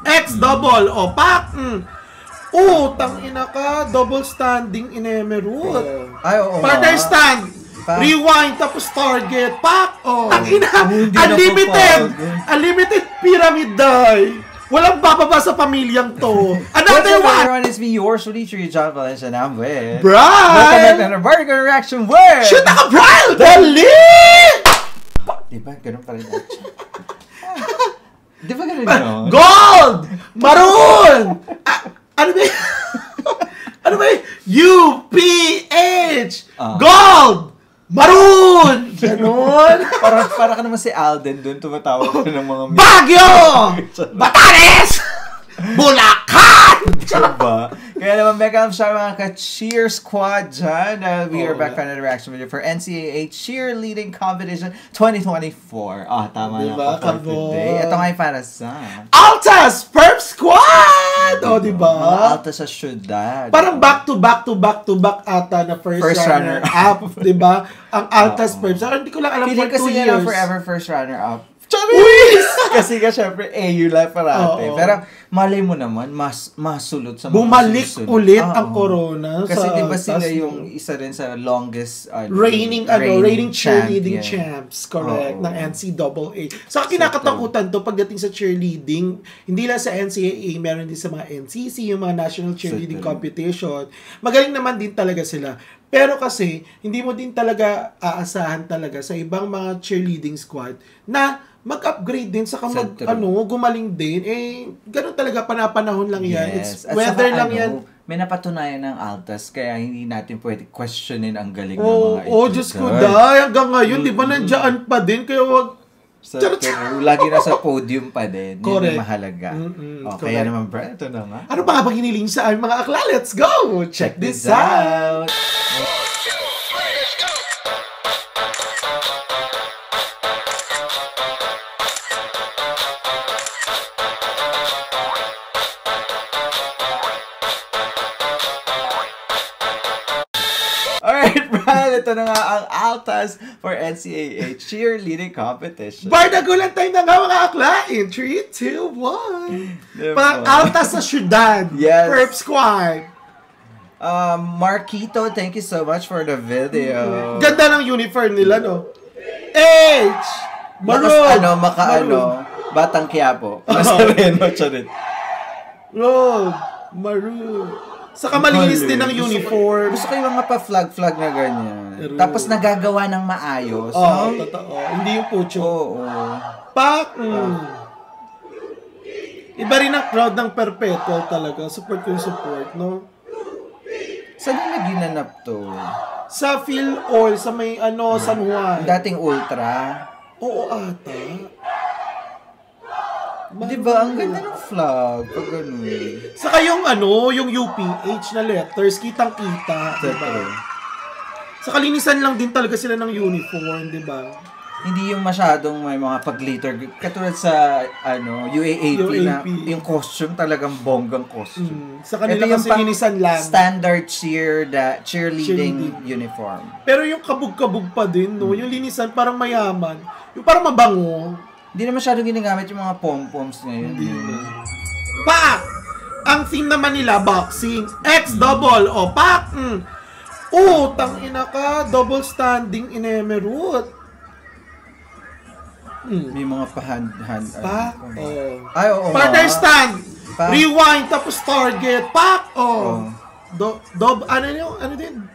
X double o pak. Tangina ka, double standing in Emerald. Ay, oo. Partner stand. Rewind tapos target. Pak. Tangina. Unlimited pyramid die. Walang bababa sa pamilyang to. Another one. Everyone, it's me, yours, Truly John Valencia, and I'm with Brian. Welcome back to another Vertical Reaction with Shoot ako, Brian! Dali! Diba? Ganun pa rin natin. Diba ganun yun? Gold! Maroon! Ano ba yun? Ano ba yun? UPH! Gold! Maroon! Ganon! Para ka naman si Alden doon, tumatawag ka ng mga Baguio! Batanes! Bulacan! Diba? Kaya naman, mega sa mga ka-cheer squad dyan. We are back for another reaction video for NCAA Cheerleading Competition 2024. Tama diba, na for today. Ito nga yung para sa Altas Perp Squad! Diba? Altas sa syudad. Parang back to back ata na first runner up. Diba? Ang Altas Perp. Hindi ko lang alam feeling for 2 years. Feeling kasi forever first runner up. Charis! Kasi nga syempre AU life parate. Pero malay mo naman masulot sa mga bumalik susunod. ulit ang corona. Kasi di ba sila yung isa rin sa longest reigning cheerleading champs, correct, ng NCAA. So kinakatakutan to pagdating sa cheerleading, hindi lang sa NCAA, meron din sa mga NCC, yung mga National Cheerleading Competition. Magaling naman din talaga sila. Pero kasi, hindi mo din talaga aasahan talaga sa ibang mga cheerleading squad na mag-upgrade din sa gumaling din. Ganun talaga, panapanahon lang yan. Yes. It's weather lang yan. May napatunayan ng Altas, kaya hindi natin pwede questionin ang galing ng mga ito. Diyos ko, dahil hanggang ngayon, di ba nandiyan pa din? Kaya wag... lagi na sa podium pa din. Correct. Yun ang mahalaga. Kaya naman, Brad, ito na nga. Ano pa nga pag hiniling sa aming mga akla? Let's go! Check this out! Alright, Brad, ito na nga ang Altas for NCAA Cheerleading Competition. Bardagulan tayo na nga mga akla in 3, 2, 1. Diba? Pang Altas sa syudad. Yes. Perp Squad. Marquito, thank you so much for the video. Ganda ng uniform nila, no? H! Maroon! Batang Quiapo. Masarin. Road! Maroon! Saka malinis din ang uniform. Gusto ko yung mga pa-flag na ganyan. Tapos nagagawa ng maayos. Totoo. Hindi yung pucho. Pak! Iba rin ang crowd ng Perpetual talaga. Support, no? Saan na ginanap to? Sa Phil Oil, sa may San Juan. Dating Ultra. Oo ata. Diba? Ang ganda ng flag. Pag ganun. Saka yung yung UPH na letters, kitang-kita. Diba? Saka linisan lang din talaga sila ng uniform, diba? Hindi yung masyadong may mga pag-glitter. Katulad sa UAAP na yung costume talagang bonggang costume. Sa kanila kasi linisan lang. Standard cheerleading uniform. Pero yung kabog-kabog pa din, no? Yung linisan parang mayaman. Yung parang mabango. Hindi na masyadong ginagamit yung mga pom-poms ngayon. Pak! Ang theme naman nila, boxing. X double o pak! Tangina ka, double standing in Emerald. May mga pa-hand. Pak! Ay, oo. Partner stand! Rewind tapos target. Pak! Ano din?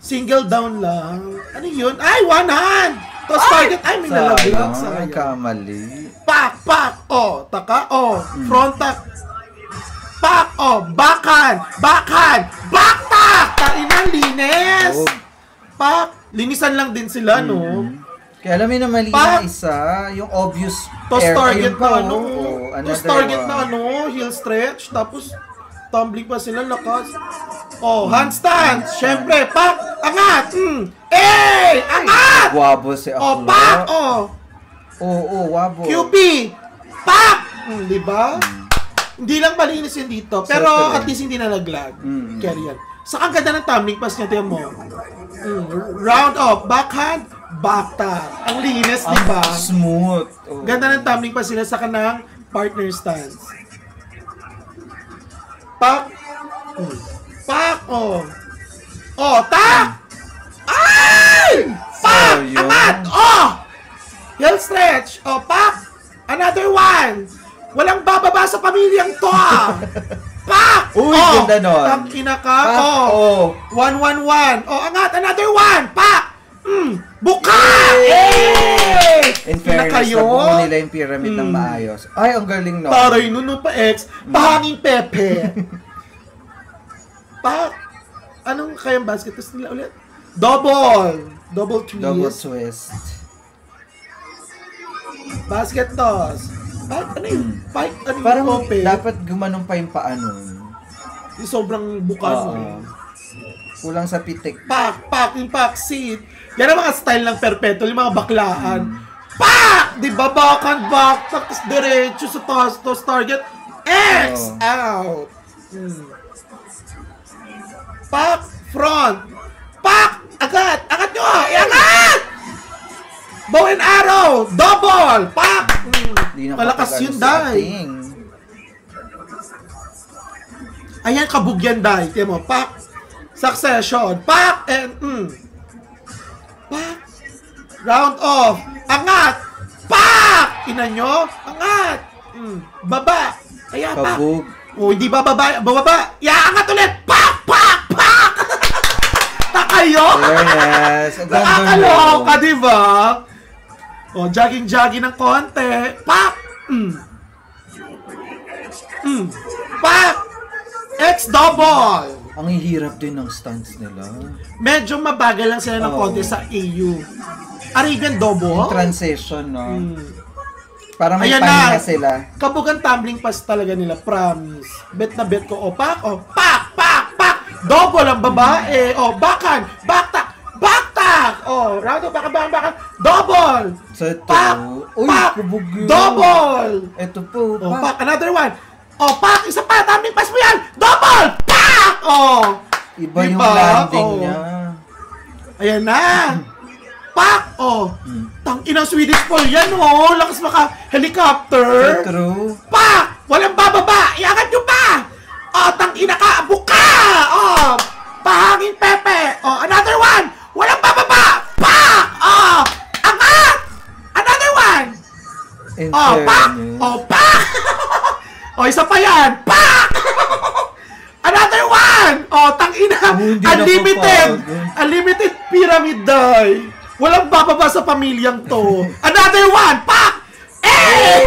Single down lang. Ano yun? Ay, one hand! Tapos target. Ay, may nalaglag. Sayang. Kamali. Pak! Taka. Front tuck. Pak! Backhand! Tainang linis! Pak! Linisan lang din sila, no? Kaya alam mo na mali na isa, yung obvious tapos target na tapos target na heel stretch, tapos tumbling pa sila, lakas. Handstand! Syempre, pak! Angat! Angat! Wabo si Akla. Pak! Wabo. QP! Pak! Diba? Hindi lang malinis yun dito, pero at least hindi nalaglag. Kaya yan. Saka ang ganda ng tumbling pass niya, tiyan mo. Round off, backhand, back tap. Ang linis, di ba? Smooth. Ganda ng tumbling pass sila sa kanang Partner stance. Pak. Pak. Oh. Oh, tak. Ay! Pak. Angat. Oh. Heel stretch. Oh, pak. Another one. Walang bababa sa pamilyang to, ah. Pak! Uy, ganda nun. Ang ina ka. Oh. 1-1-1. Oh, angat. Another one. Pak! Buka! Yay! In fairness, nabuo nila yung pyramid ng maayos. Ay, ang galing no. Taray nun pa ex. Pahanging pepe. Pak! Anong kayang basket toss nila ulit? Double twist. Double twist. Basket toss. Ano yung fight? Ano yung parang tope? dapat gumanong pa yung paano. Yung sobrang buka nun. Kulang sa pitik. Pak! Yung pak seat. Yan ang mga style ng perpetual, yung mga baklaan. Pak! Di ba? Backhand, back, tapos diretso sa toss, target. X! Out! Pak! Front! Pak! Agad! Agad nyo! Iangat! Bow and arrow! Double! Pak! Malakas yun, Day. Ayan, kabugyan, Day. Tiyan mo, pak! Succession! Pak! And, pak! Round off! Angat! Pak! Ina nyo? Angat! Baba! Ayan, pak! Oh, hindi bababa! Bababa! Angat ulit! Pak! Pak! Pak! Takayo! Yes! Nakakaloka, diba? O, jogging ng konti. Pak! Pak! X-double! Ang hihirap din ng stance nila. Medyo mabagal lang sila ng konti sa AU. Arabian double? Yung transition, no? Para may pahinga sila. Kabugan tumbling pass talaga nila, promise. Bet na bet ko. O, pak! O, pak! Pak! Pak! Double ang babae. O, backhand! Backtack! Backtack! O, round of backhand! Double! Pak! Pak! Double! Ito po, o, pak! Another one! O, pak! Isa pa! Tumbling pass mo yan! Double! Pak! O! Iba yung landing niya. Ayan na! Pak! O! Tangina Swedish Ball yan, o! Lakas maka-helicopter! True. Pak! Walang bababa! Iangat nyo pa! O! Tangina ka! Buka! O! Pahangin pepe! O! Another one! Walang bababa! Pak! O! Angat! Another one! O! Pak! O! Pak! O! Isa pa yan! Pak! Another one! O! Tangina! Unlimited pyramid die! Walang bababa sa pamilyang to. Another one! Pak! Eh!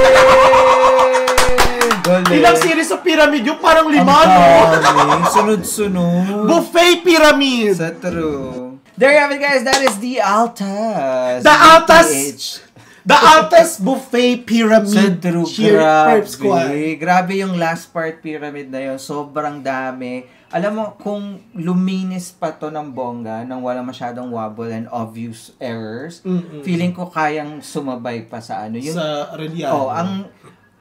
Ilang series of pyramid yung parang 5, no? Sunod-sunod. Buffet pyramid. Sa true. There you have it, guys. That is the Altas. The Altas Buffet Pyramid. Sa true. Grabe yung last part pyramid na yun. Sobrang dami. Alam mo, kung luminis pa to ng bongga, nang wala masyadong wobble and obvious errors, feeling ko kayang sumabay pa sa ano. Yung, sa Arellano.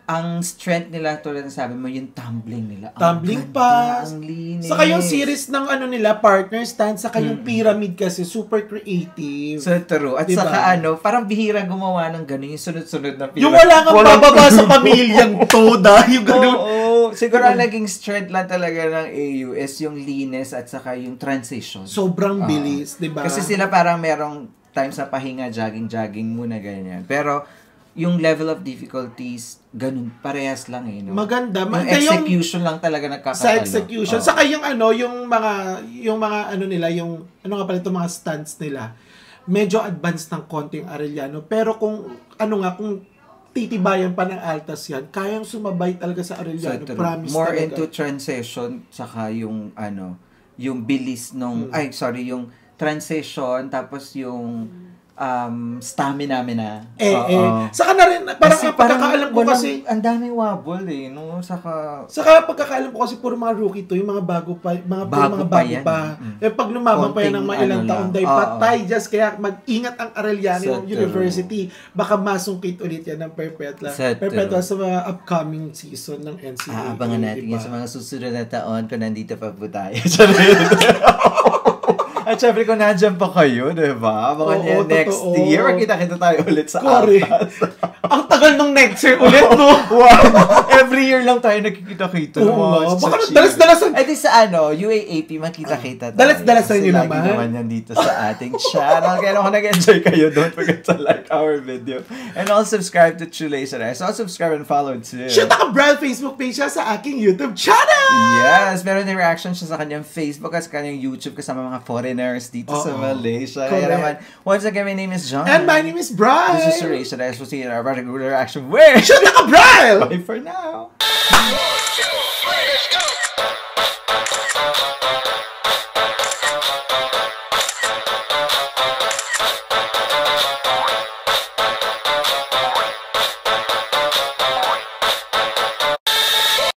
Ang strength nila, tulad ng sabi mo, yung tumbling nila. Tumbling pass. Ang linis. Saka yung series ng ano nila, partner stand, saka yung pyramid kasi, super creative. So true. At diba? Saka parang bihira gumawa ng gano'n, yung sunod-sunod na pyramid. Yung wala nga bababa sa pamilyang to, yung gano'n. Siguro ang naging strength lang talaga ng AU is yung linis at saka yung transition. Sobrang bilis, diba? Kasi sila parang merong times na pahinga, jogging muna, ganyan. Pero, yung level of difficulties, ganun, parehas lang no? Maganda. Yung execution lang talaga nagkakatalo. Sa execution. Saka yung mga ano nila, yung, ano nga pala itong mga stunts nila, medyo advanced ng konting Arellano. Pero kung titibayan pa ng Altas yan, kayang sumabay talaga sa Arellano. Promise more talaga. Into transition, saka yung, yung bilis nung, yung transition, tapos yung, stamina. Saka na rin, parang pagkakaalam ko kasi, ang daming wobble no? Saka pagkakaalam ko kasi puro mga rookie to, yung mga bago pa. Pag lumaban pa yan ng mga ilang taon, patay just kaya mag-ingat ang Arellano University. Baka masungkit ulit yan ng Perpetua sa mga upcoming season ng NCAA. Abangan natin yan sa mga susunod na taon kung nandito pa po tayo. At syempre kung nandiyan pa kayo, diba? Baka next year, magkita-kita tayo ulit sa Altas. Ang tagal nung next year ulit, no? Wow. Every year lang tayo nakikita-kita. Oo, baka dalas-dalasan. Eh di sa UAAP, makita-kita tayo. Dalas-dalasan nyo naman. Lagi naman yan dito sa ating channel. Kaya kung nag-enjoy kayo, don't forget to like our video. And also subscribe to True Laceres. Also subscribe and follow too. Siya naka-brand Facebook page siya sa aking YouTube channel! Yes! Meron din reaction siya sa kanyang Facebook at sa kanyang YouTube kasama mga foreigners dito sa Malaysia. Kaya naman, once again, my name is John. And my name is Brian. This is True Laceres. We'll see you in our regular reaction. Where? Siya naka-brand! Bye for now!